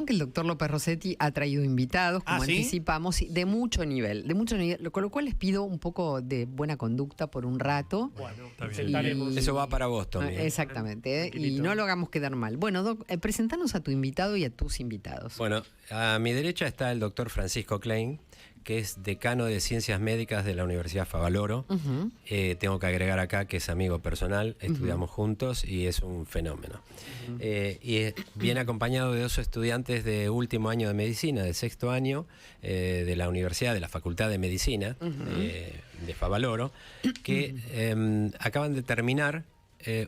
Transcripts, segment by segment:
Que el doctor López Rossetti ha traído invitados, como anticipamos, de mucho nivel, con lo cual les pido un poco de buena conducta por un rato. Bueno, está bien. Eso va para vos, Tommy. Exactamente, y no lo hagamos quedar mal. Bueno, Doc, presentanos a tu invitado y a tus invitados. Bueno, a mi derecha está el doctor Francisco Klein, que es decano de Ciencias Médicas de la Universidad Favaloro. Tengo que agregar acá que es amigo personal, estudiamos juntos y es un fenómeno. Y viene acompañado de 2 estudiantes de último año de medicina, de 6º año, de la Universidad, de la Facultad de Medicina de Favaloro, que acaban de terminar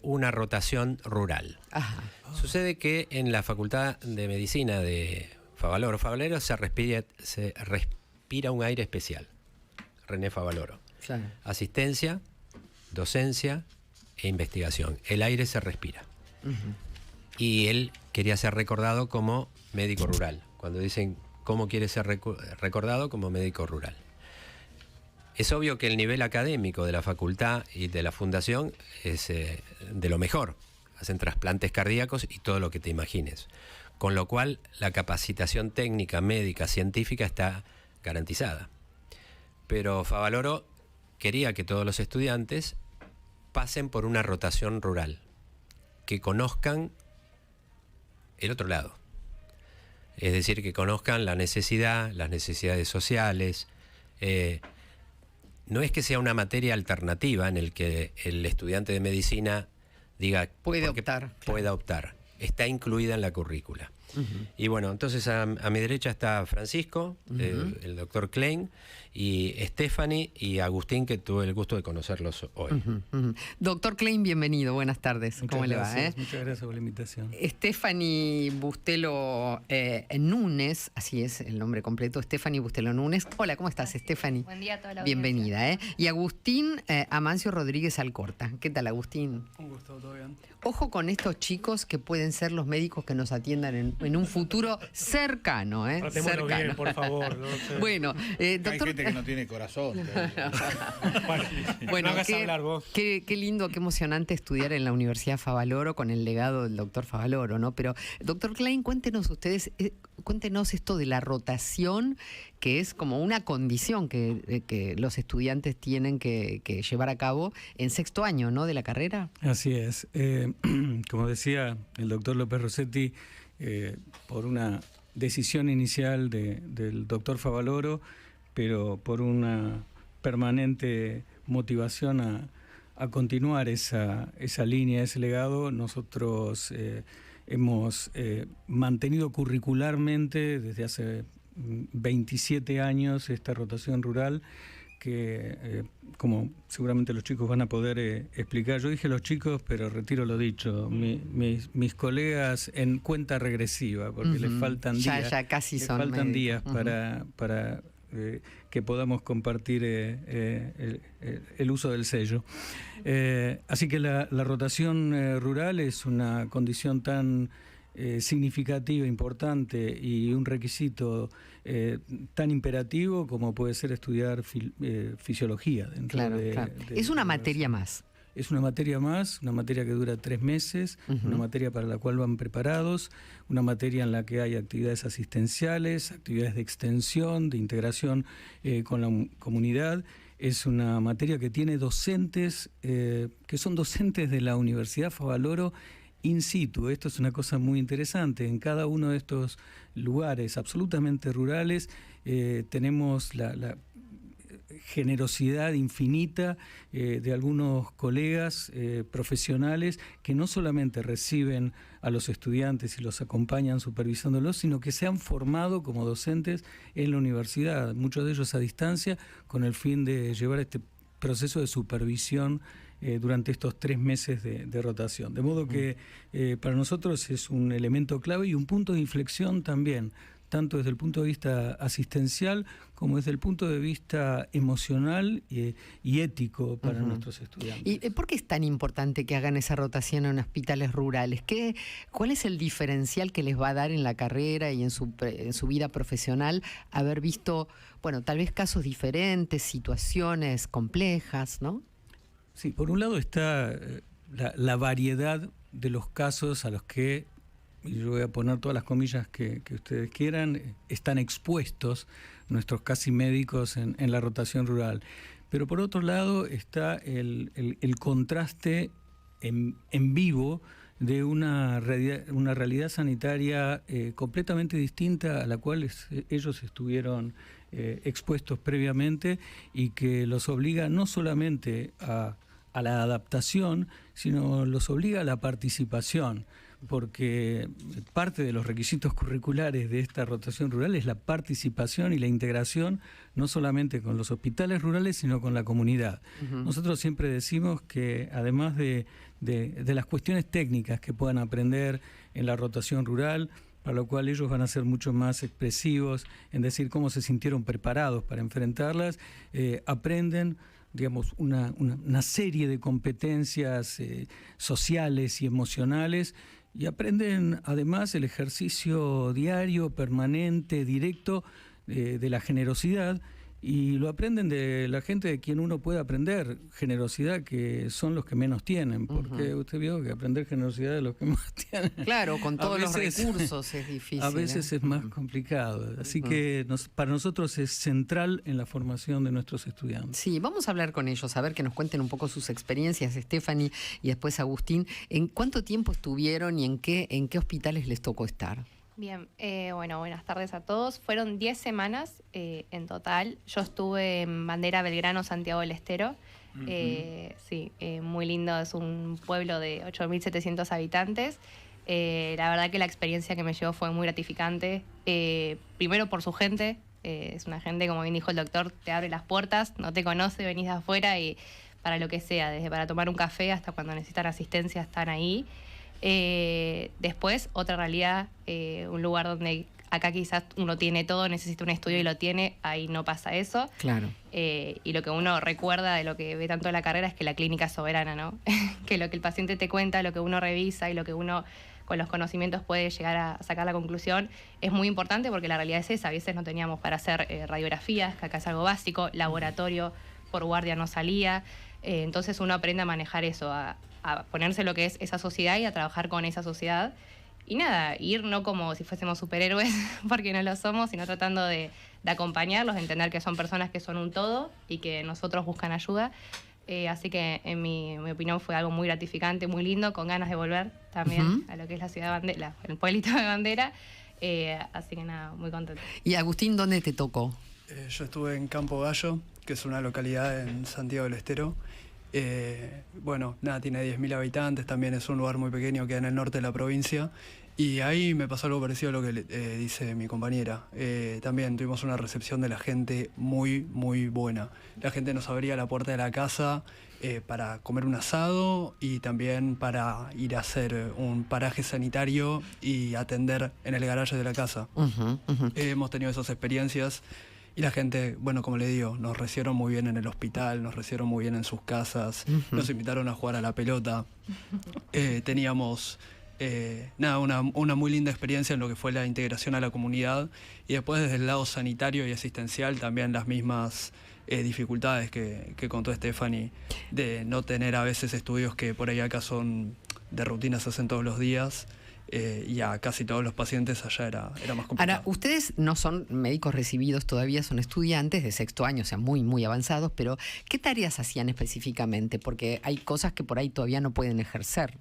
una rotación rural. Sucede que en la Facultad de Medicina de Favaloro se respira un aire especial. René Favaloro. Claro. Asistencia, docencia e investigación. El aire se respira. Y él quería ser recordado como médico rural. Cuando dicen cómo quiere ser recordado, como médico rural. Es obvio que el nivel académico de la facultad y de la fundación es de lo mejor. Hacen trasplantes cardíacos y todo lo que te imagines. Con lo cual, la capacitación técnica, médica, científica está garantizada. Pero Favaloro quería que todos los estudiantes pasen por una rotación rural, que conozcan el otro lado. Es decir, que conozcan la necesidad, las necesidades sociales. No es que sea una materia alternativa en el que el estudiante de medicina diga pueda optar. Está incluida en la currícula. Y bueno, entonces a mi derecha está Francisco, el doctor Klein, y Stephanie y Agustín, que tuve el gusto de conocerlos hoy. Doctor Klein, bienvenido, buenas tardes. ¿Cómo le va? Muchas gracias por la invitación. Stephanie Bustelo Núñez, así es el nombre completo, Stephanie Bustelo Núñez. Hola, ¿cómo estás, Stephanie? Buen día a toda la Bienvenida. Y Agustín Amancio Rodríguez Alcorta. ¿Qué tal, Agustín? Un gusto, todo bien. Ojo con estos chicos que pueden ser los médicos que nos atiendan en un futuro cercano. Tratémoslo bien, por favor. No sé. Bueno, doctor... Hay gente que no tiene corazón. Bueno, no hagas hablar vos. Qué lindo, qué emocionante estudiar en la Universidad Favaloro con el legado del doctor Favaloro, ¿no? Pero, doctor Klein, cuéntenos esto de la rotación, que es como una condición que los estudiantes tienen que llevar a cabo en 6º año, ¿no?, de la carrera. Así es. Como decía el doctor López Rossetti, por una decisión inicial del doctor Favaloro, pero por una permanente motivación a continuar esa línea, ese legado, nosotros hemos mantenido curricularmente desde hace 27 años esta rotación rural que, como seguramente los chicos van a poder explicar, yo dije los chicos, pero retiro lo dicho, mis colegas en cuenta regresiva, porque les faltan días, ya casi son faltan días para que podamos compartir el uso del sello. Así que la rotación rural es una condición tan significativa, importante y un requisito tan imperativo como puede ser estudiar fisiología. Claro. Es una materia más. Es una materia más, una materia que dura 3 meses, una materia para la cual van preparados, una materia en la que hay actividades asistenciales, actividades de extensión, de integración con la comunidad. Es una materia que tiene docentes, que son docentes de la Universidad Favaloro in situ. Esto es una cosa muy interesante. En cada uno de estos lugares absolutamente rurales tenemos la generosidad infinita de algunos colegas profesionales que no solamente reciben a los estudiantes y los acompañan supervisándolos, sino que se han formado como docentes en la universidad, muchos de ellos a distancia, con el fin de llevar este proceso de supervisión durante estos 3 meses de rotación. De modo que para nosotros es un elemento clave y un punto de inflexión también, tanto desde el punto de vista asistencial como desde el punto de vista emocional y ético para nuestros estudiantes. ¿Y por qué es tan importante que hagan esa rotación en hospitales rurales? ¿Cuál es el diferencial que les va a dar en la carrera y en su vida profesional haber visto, bueno, tal vez casos diferentes, situaciones complejas, ¿no? Sí, por un lado está la variedad de los casos a los que y yo voy a poner todas las comillas que ustedes quieran, están expuestos nuestros casi médicos en la rotación rural. Pero por otro lado está el contraste en vivo de una realidad sanitaria completamente distinta a la cual ellos estuvieron expuestos previamente, y que los obliga no solamente a la adaptación, sino los obliga a la participación, porque parte de los requisitos curriculares de esta rotación rural es la participación y la integración, no solamente con los hospitales rurales, sino con la comunidad. Nosotros siempre decimos que además de las cuestiones técnicas que puedan aprender en la rotación rural, para lo cual ellos van a ser mucho más expresivos en decir cómo se sintieron preparados para enfrentarlas, aprenden, digamos, una serie de competencias sociales y emocionales, y aprenden además el ejercicio diario, permanente, directo de la generosidad, y lo aprenden de la gente de quien uno puede aprender generosidad, que son los que menos tienen, porque usted vio que aprender generosidad de los que más tienen. Claro, con todos los recursos es difícil. A veces es más complicado, así que para nosotros es central en la formación de nuestros estudiantes. Sí, vamos a hablar con ellos, a ver que nos cuenten un poco sus experiencias, Stephanie y después Agustín. ¿En cuánto tiempo estuvieron y en qué hospitales les tocó estar? Bien, bueno, buenas tardes a todos. Fueron 10 semanas en total. Yo estuve en Bandera, Belgrano, Santiago del Estero. Sí, muy lindo, es un pueblo de 8.700 habitantes. La verdad que la experiencia que me llevó fue muy gratificante. Primero por su gente, es una gente, como bien dijo el doctor, te abre las puertas, no te conoce, venís de afuera y para lo que sea, desde para tomar un café hasta cuando necesitan asistencia están ahí. Después, otra realidad, un lugar donde acá quizás uno tiene todo, necesita un estudio y lo tiene, ahí no pasa eso. Claro. Y lo que uno recuerda de lo que ve tanto en la carrera es que la clínica es soberana, ¿no? Que lo que el paciente te cuenta, lo que uno revisa y lo que uno con los conocimientos puede llegar a sacar la conclusión es muy importante, porque la realidad es esa. A veces no teníamos para hacer radiografías, que acá es algo básico, laboratorio por guardia no salía. Entonces uno aprende a manejar eso, a ponerse lo que es esa sociedad y a trabajar con esa sociedad. Y nada, ir no como si fuésemos superhéroes, porque no lo somos, sino tratando de acompañarlos, de entender que son personas que son un todo y que nosotros buscan ayuda. Así que en mi opinión fue algo muy gratificante, muy lindo, con ganas de volver también a lo que es la ciudad de Bandera, el pueblito de Bandera. Así que nada, muy contenta. Y Agustín, ¿dónde te tocó? Yo estuve en Campo Gallo, que es una localidad en Santiago del Estero. Bueno, nada, tiene 10.000 habitantes, también es un lugar muy pequeño, queda en el norte de la provincia. Y ahí me pasó algo parecido a lo que dice mi compañera. También tuvimos una recepción de la gente muy, muy buena. La gente nos abría la puerta de la casa para comer un asado y también para ir a hacer un paraje sanitario y atender en el garaje de la casa. Hemos tenido esas experiencias. Y la gente, bueno, como le digo, nos recibieron muy bien en el hospital, nos recibieron muy bien en sus casas, nos invitaron a jugar a la pelota. Teníamos nada, una muy linda experiencia en lo que fue la integración a la comunidad. Y después, desde el lado sanitario y asistencial, también las mismas dificultades que contó Stephanie, de no tener a veces estudios que por ahí acá son de rutina, se hacen todos los días. Y a casi todos los pacientes allá era más complicado. Ahora, ustedes no son médicos recibidos todavía, son estudiantes de sexto año, o sea, muy, muy avanzados, pero ¿qué tareas hacían específicamente? Porque hay cosas que por ahí todavía no pueden ejercer.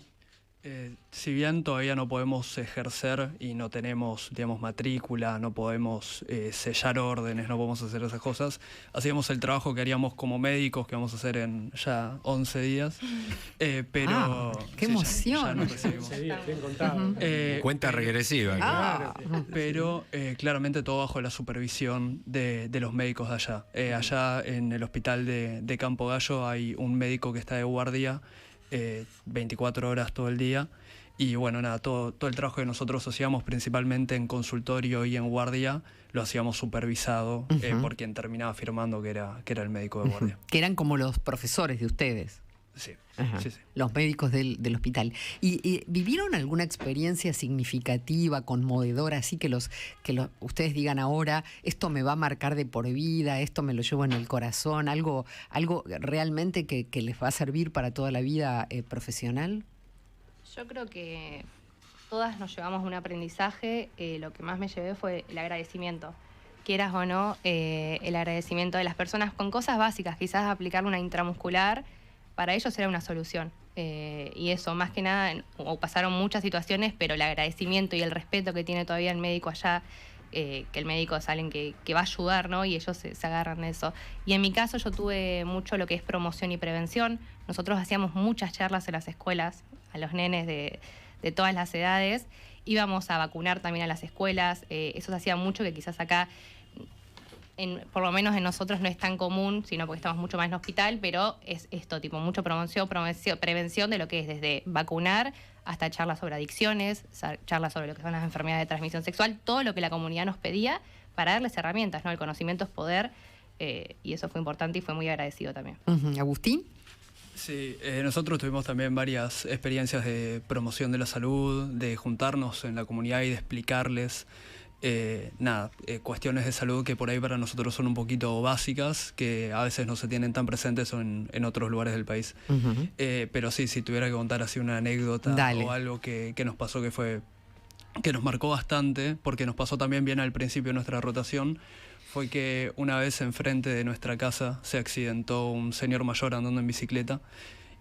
Si bien todavía no podemos ejercer y no tenemos, digamos, matrícula, no podemos sellar órdenes, no podemos hacer esas cosas, hacíamos el trabajo que haríamos como médicos, que vamos a hacer en ya 11 días. Pero ¡qué emoción! Cuenta regresiva. Pero claramente todo bajo la supervisión de los médicos de allá. Allá en el hospital de Campo Gallo hay un médico que está de guardia 24 horas todo el día. Y bueno, nada, todo el trabajo que nosotros hacíamos, principalmente en consultorio y en guardia, lo hacíamos supervisado por quien terminaba firmando que era el médico de guardia. Que eran como los profesores de ustedes. Sí, sí. Los médicos del hospital. ¿Y vivieron alguna experiencia significativa, conmovedora, así que ustedes digan ahora, esto me va a marcar de por vida, esto me lo llevo en el corazón, algo realmente que les va a servir para toda la vida profesional? Yo creo que todas nos llevamos un aprendizaje. Lo que más me llevé fue el agradecimiento. Quieras o no, el agradecimiento de las personas con cosas básicas, quizás aplicarle una intramuscular, para ellos era una solución. Y eso, más que nada, pasaron muchas situaciones, pero el agradecimiento y el respeto que tiene todavía el médico allá, que el médico es alguien que va a ayudar, ¿no? Y ellos se agarran de eso. Y en mi caso yo tuve mucho lo que es promoción y prevención. Nosotros hacíamos muchas charlas en las escuelas, a los nenes de todas las edades. Íbamos a vacunar también a las escuelas. Eso se hacía mucho, que quizás acá, por lo menos en nosotros no es tan común, sino porque estamos mucho más en hospital, pero es esto, tipo, mucho prevención de lo que es desde vacunar hasta charlas sobre adicciones, charlas sobre lo que son las enfermedades de transmisión sexual, todo lo que la comunidad nos pedía para darles herramientas, ¿no? El conocimiento es poder, y eso fue importante y fue muy agradecido también. ¿Agustín? Sí, nosotros tuvimos también varias experiencias de promoción de la salud, de juntarnos en la comunidad y de explicarles cuestiones de salud que por ahí para nosotros son un poquito básicas, que a veces no se tienen tan presentes en otros lugares del país. Pero sí, si tuviera que contar así una anécdota o algo que nos pasó que nos marcó bastante, porque nos pasó también bien al principio de nuestra rotación, fue que una vez enfrente de nuestra casa se accidentó un señor mayor andando en bicicleta.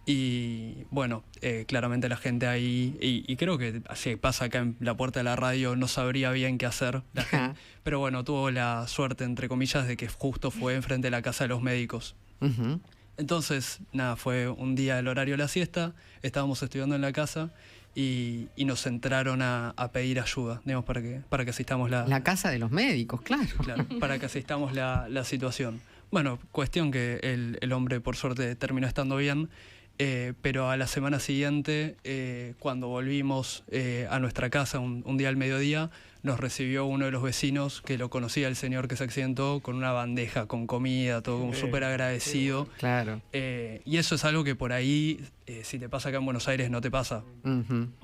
Y bueno, claramente la gente ahí, y creo que así pasa acá en la puerta de la radio, no sabría bien qué hacer la gente, pero bueno, tuvo la suerte, entre comillas, de que justo fue enfrente de la casa de los médicos. Entonces, nada, fue un día del horario de la siesta, estábamos estudiando en la casa y nos entraron a pedir ayuda, digamos, para que asistamos la casa de los médicos, claro. Claro, para que asistamos la situación. Bueno, cuestión que el hombre por suerte terminó estando bien. Pero a la semana siguiente, cuando volvimos a nuestra casa un día al mediodía, nos recibió uno de los vecinos que lo conocía, el señor que se accidentó, con una bandeja, con comida, todo como súper agradecido. Claro. Y eso es algo que por ahí, si te pasa acá en Buenos Aires, no te pasa.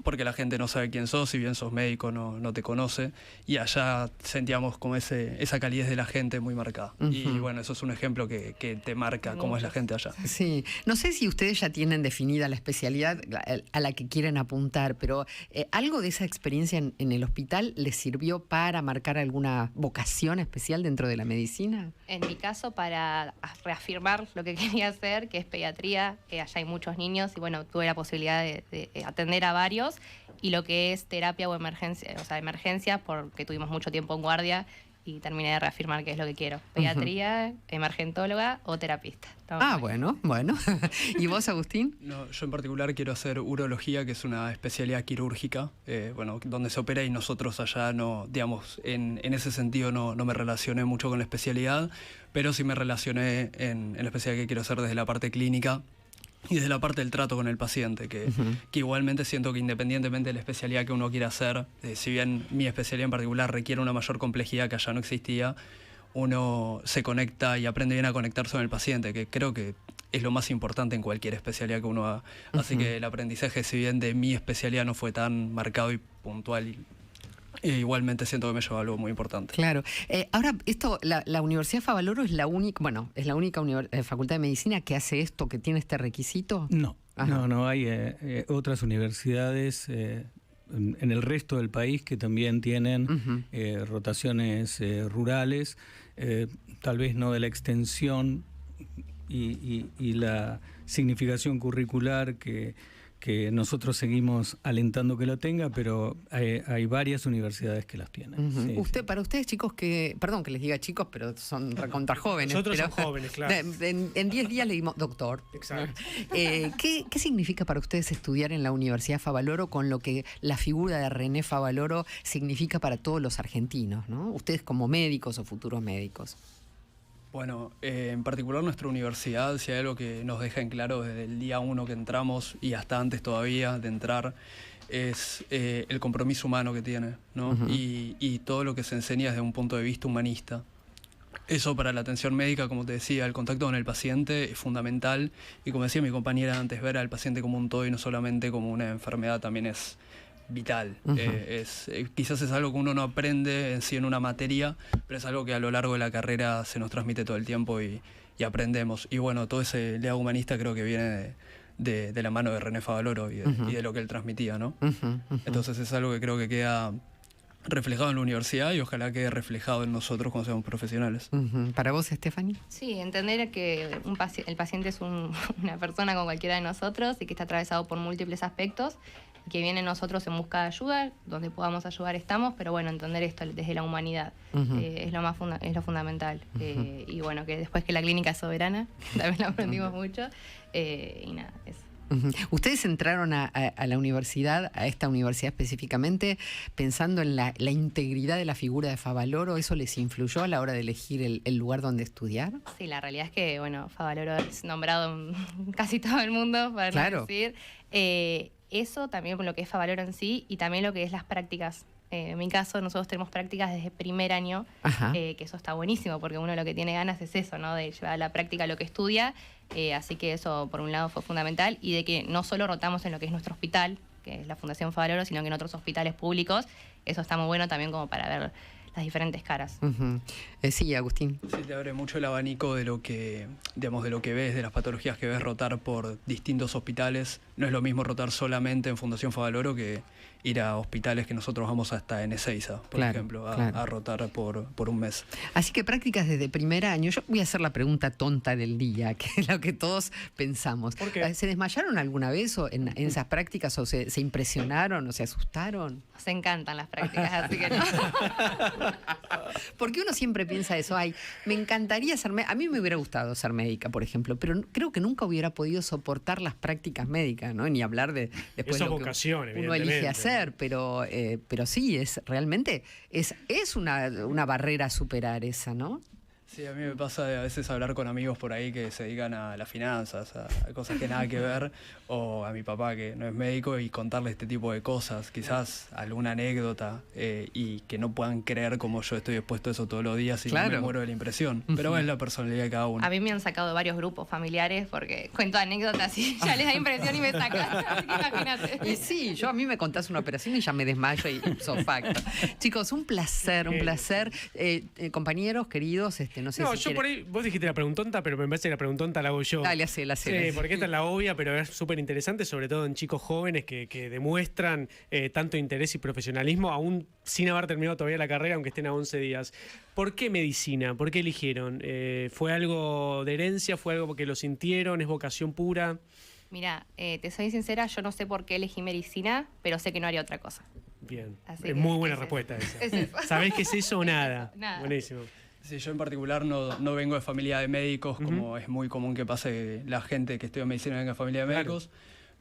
Porque la gente no sabe quién sos, si bien sos médico no te conoce. Y allá sentíamos como esa calidez de la gente muy marcada. Y bueno, eso es un ejemplo que te marca cómo es la gente allá. Sí, no sé si ustedes ya tienen definida la especialidad a la que quieren apuntar, pero ¿algo de esa experiencia en el hospital les sirvió para marcar alguna vocación especial dentro de la medicina? En mi caso, para reafirmar lo que quería hacer, que es pediatría, allá hay muchos niños y bueno, tuve la posibilidad de atender a varios, y lo que es terapia o emergencia, o sea, emergencia, porque tuvimos mucho tiempo en guardia y terminé de reafirmar qué es lo que quiero. Pediatría, emergentóloga o terapista. Bueno. ¿Y vos, Agustín? No, yo en particular quiero hacer urología, que es una especialidad quirúrgica, donde se opera, y nosotros allá no, digamos, en ese sentido no me relacioné mucho con la especialidad, pero sí me relacioné en la especialidad que quiero hacer desde la parte clínica y desde la parte del trato con el paciente, que igualmente siento que independientemente de la especialidad que uno quiera hacer, si bien mi especialidad en particular requiere una mayor complejidad que allá no existía, uno se conecta y aprende bien a conectarse con el paciente, que creo que es lo más importante en cualquier especialidad que uno haga. Así que el aprendizaje, si bien de mi especialidad no fue tan marcado y puntual, igualmente siento que me llevó algo muy importante. Claro. Ahora, la Universidad Favaloro es la única, facultad de medicina que hace esto, que tiene este requisito. No, hay otras universidades en el resto del país que también tienen rotaciones rurales, tal vez no de la extensión y la significación curricular que nosotros seguimos alentando que lo tenga, pero hay varias universidades que las tienen. Para ustedes, chicos, perdón que les diga chicos, pero son recontra jóvenes. Nosotros somos jóvenes, claro. En 10 días le dimos doctor. Exacto. ¿Qué significa para ustedes estudiar en la Universidad Favaloro con lo que la figura de René Favaloro significa para todos los argentinos, ¿no? Ustedes como médicos o futuros médicos. Bueno, en particular nuestra universidad, si hay algo que nos deja en claro desde el día 1 que entramos y hasta antes todavía de entrar, es el compromiso humano que tiene, ¿no? Y todo lo que se enseña desde un punto de vista humanista. Eso para la atención médica, como te decía, el contacto con el paciente es fundamental, y como decía mi compañera antes, ver al paciente como un todo y no solamente como una enfermedad también es vital. Quizás es algo que uno no aprende en sí en una materia, pero es algo que a lo largo de la carrera se nos transmite todo el tiempo y aprendemos. Y bueno, todo ese legado humanista creo que viene de la mano de René Favaloro y de lo que él transmitía, ¿no? Entonces es algo que creo que queda reflejado en la universidad y ojalá quede reflejado en nosotros cuando seamos profesionales. ¿Para vos, Stephanie? Sí, entender que el paciente es una persona como cualquiera de nosotros y que está atravesado por múltiples aspectos, que viene nosotros en busca de ayuda, donde podamos ayudar estamos, pero bueno, entender esto desde la humanidad es lo fundamental. Y bueno, que después que la clínica es soberana, también lo aprendimos mucho, y nada, eso. Ustedes entraron a la universidad, a esta universidad específicamente, pensando en la integridad de la figura de Favaloro. ¿Eso les influyó a la hora de elegir el lugar donde estudiar? Sí, la realidad es que, bueno, Favaloro es nombrado en casi todo el mundo, para no decir. Eso también con lo que es Favaloro en sí y también lo que es las prácticas. En mi caso, nosotros tenemos prácticas desde primer año, que eso está buenísimo, porque uno lo que tiene ganas es eso, ¿no? De llevar a la práctica lo que estudia, así que eso por un lado fue fundamental, y de que no solo rotamos en lo que es nuestro hospital, que es la Fundación Favaloro, sino que en otros hospitales públicos, eso está muy bueno también como para ver las diferentes caras. Sí, Agustín. Sí, te abre mucho el abanico de lo que, digamos, de lo que ves, de las patologías que ves rotar por distintos hospitales. No es lo mismo rotar solamente en Fundación Favaloro que ir a hospitales que nosotros vamos hasta en Ezeiza, por ejemplo, a rotar por un mes. Así que prácticas desde primer año. Yo voy a hacer la pregunta tonta del día, que es lo que todos pensamos. ¿Por qué? ¿Se desmayaron alguna vez en esas prácticas o se impresionaron o se asustaron? Nos encantan las prácticas, así que no. Porque uno siempre piensa eso, me encantaría ser médica. A mí me hubiera gustado ser médica, por ejemplo, pero creo que nunca hubiera podido soportar las prácticas médicas, ¿no? Ni hablar de después Eso lo vocación, que uno elige hacer, pero sí, realmente es una barrera a superar esa, ¿no? Sí, a mí me pasa de a veces hablar con amigos por ahí que se dedican a las finanzas, a cosas que nada que ver, o a mi papá que no es médico y contarle este tipo de cosas, quizás alguna anécdota y que no puedan creer como yo estoy expuesto a eso todos los días y me muero de la impresión. Pero es la personalidad de cada uno. A mí me han sacado de varios grupos familiares porque cuento anécdotas y ya les da impresión y me sacan. Así que imagínate. Y sí, a mí me contás una operación y ya me desmayo y facto. Chicos, un placer. Compañeros, queridos, no sé si yo por ahí, vos dijiste la preguntonta, pero me parece que la preguntonta la hago yo. Dale, hacela. Sí, porque esta es la obvia, pero es súper interesante, sobre todo en chicos jóvenes que demuestran tanto interés y profesionalismo, aún sin haber terminado todavía la carrera, aunque estén a 11 días. ¿Por qué medicina? ¿Por qué eligieron? ¿Fue algo de herencia? ¿Fue algo porque lo sintieron? ¿Es vocación pura? Mira, te soy sincera, yo no sé por qué elegí medicina, pero sé que no haría otra cosa. Bien, Así es muy buena respuesta esa. Es eso. ¿Sabés qué es eso o nada? Nada. Buenísimo. Sí, yo en particular no vengo de familia de médicos, como es muy común que pase la gente que estudia medicina venga de familia de médicos,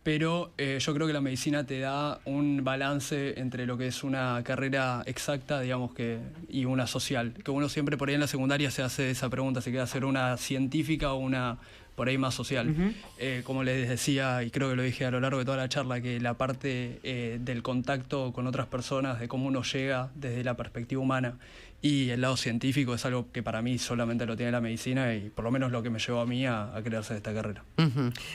pero yo creo que la medicina te da un balance entre lo que es una carrera exacta, digamos, y una social, que uno siempre por ahí en la secundaria se hace esa pregunta, si quiere hacer una científica o una por ahí más social. Como les decía, y creo que lo dije a lo largo de toda la charla, que la parte del contacto con otras personas, de cómo uno llega desde la perspectiva humana, y el lado científico es algo que para mí solamente lo tiene la medicina y por lo menos lo que me llevó a mí a crearse de esta carrera.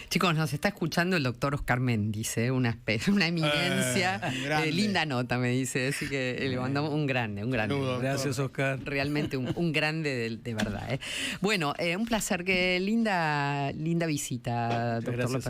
Chicos, nos está escuchando el doctor Oscar Méndez, una eminencia. Linda nota, me dice, así que le mandamos un grande. Gracias, Oscar. Realmente un grande de verdad. Bueno, un placer, linda visita, doctor López.